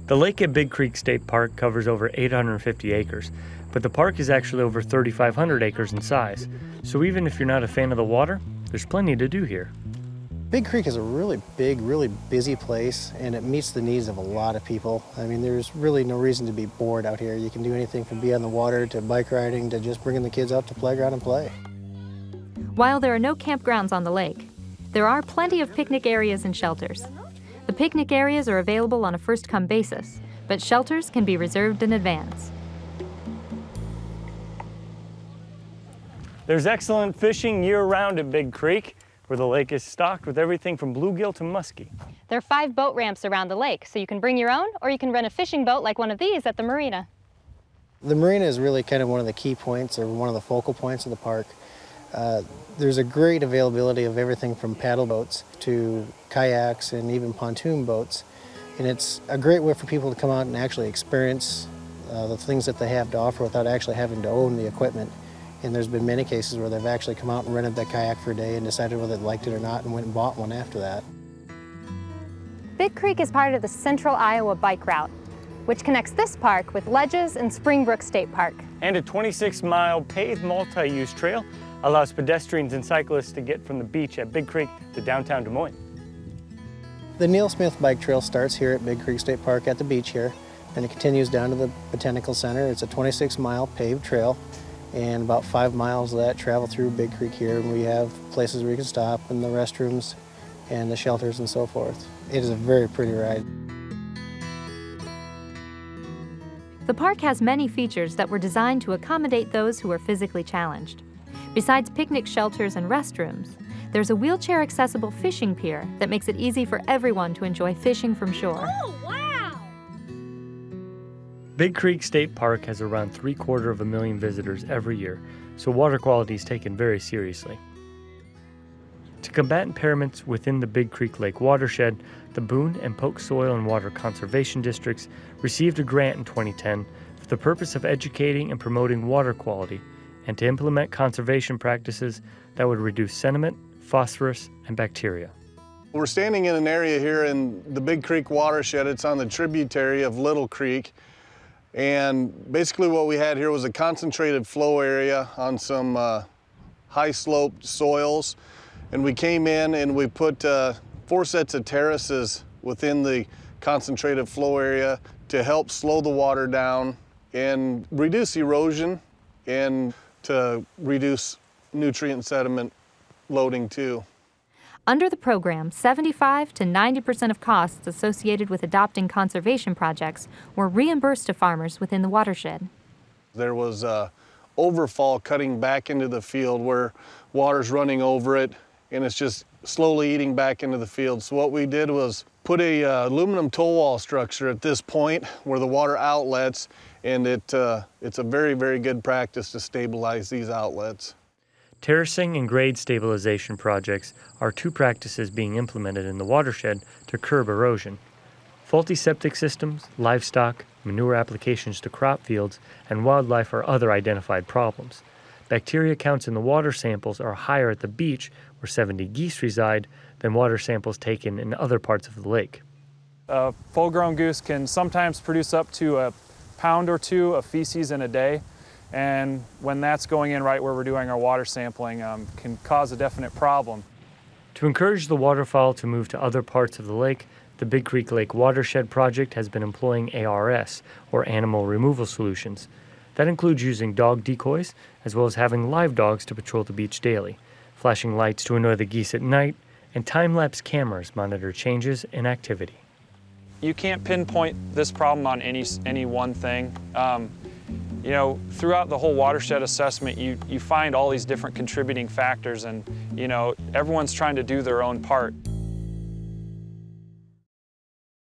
The lake at Big Creek State Park covers over 850 acres, but the park is actually over 3,500 acres in size. So even if you're not a fan of the water, there's plenty to do here. Big Creek is a really big, really busy place, and it meets the needs of a lot of people. I mean, there's really no reason to be bored out here. You can do anything from be on the water to bike riding to just bringing the kids out to playground and play. While there are no campgrounds on the lake, there are plenty of picnic areas and shelters. The picnic areas are available on a first-come basis, but shelters can be reserved in advance. There's excellent fishing year-round at Big Creek, where the lake is stocked with everything from bluegill to muskie. There are 5 boat ramps around the lake, so you can bring your own, or you can rent a fishing boat like one of these at the marina. The marina is really kind of one of the key points, or one of the focal points of the park. There's a great availability of everything from paddle boats to kayaks and even pontoon boats. And it's a great way for people to come out and actually experience the things that they have to offer without actually having to own the equipment. And there's been many cases where they've actually come out and rented that kayak for a day and decided whether they liked it or not and went and bought one after that. Big Creek is part of the Central Iowa Bike Route, which connects this park with Ledges and Springbrook State Park. And a 26-mile paved multi-use trail allows pedestrians and cyclists to get from the beach at Big Creek to downtown Des Moines. The Neil Smith Bike Trail starts here at Big Creek State Park at the beach here, and it continues down to the Botanical Center. It's a 26-mile paved trail, and about 5 miles of that travel through Big Creek here, and we have places where you can stop, and the restrooms, and the shelters and so forth. It is a very pretty ride. The park has many features that were designed to accommodate those who are physically challenged. Besides picnic shelters and restrooms, there's a wheelchair-accessible fishing pier that makes it easy for everyone to enjoy fishing from shore. Oh, wow! Big Creek State Park has around 750,000 visitors every year, so water quality is taken very seriously. To combat impairments within the Big Creek Lake watershed, the Boone and Polk Soil and Water Conservation Districts received a grant in 2010 for the purpose of educating and promoting water quality and to implement conservation practices that would reduce sediment, phosphorus, and bacteria. We're standing in an area here in the Big Creek watershed. It's on the tributary of Little Creek. And basically what we had here was a concentrated flow area on some high sloped soils. And we came in and we put 4 sets of terraces within the concentrated flow area to help slow the water down and reduce erosion and to reduce nutrient and sediment loading too. Under the program, 75 to 90% of costs associated with adopting conservation projects were reimbursed to farmers within the watershed. There was overfall cutting back into the field where water's running over it and it's just slowly eating back into the field. So what we did was put a aluminum toe wall structure at this point where the water outlets, and it's a very, very good practice to stabilize these outlets. Terracing and grade stabilization projects are 2 practices being implemented in the watershed to curb erosion. Faulty septic systems, livestock, manure applications to crop fields, and wildlife are other identified problems. Bacteria counts in the water samples are higher at the beach, where 70 geese reside, than water samples taken in other parts of the lake. A full-grown goose can sometimes produce up to a pound or 2 of feces in a day. And when that's going in right where we're doing our water sampling, can cause a definite problem. To encourage the waterfowl to move to other parts of the lake, the Big Creek Lake Watershed Project has been employing ARS, or animal removal solutions. That includes using dog decoys, as well as having live dogs to patrol the beach daily, flashing lights to annoy the geese at night, and time-lapse cameras monitor changes in activity. You can't pinpoint this problem on any one thing. You know, throughout the whole watershed assessment, you find all these different contributing factors, and, you know, everyone's trying to do their own part.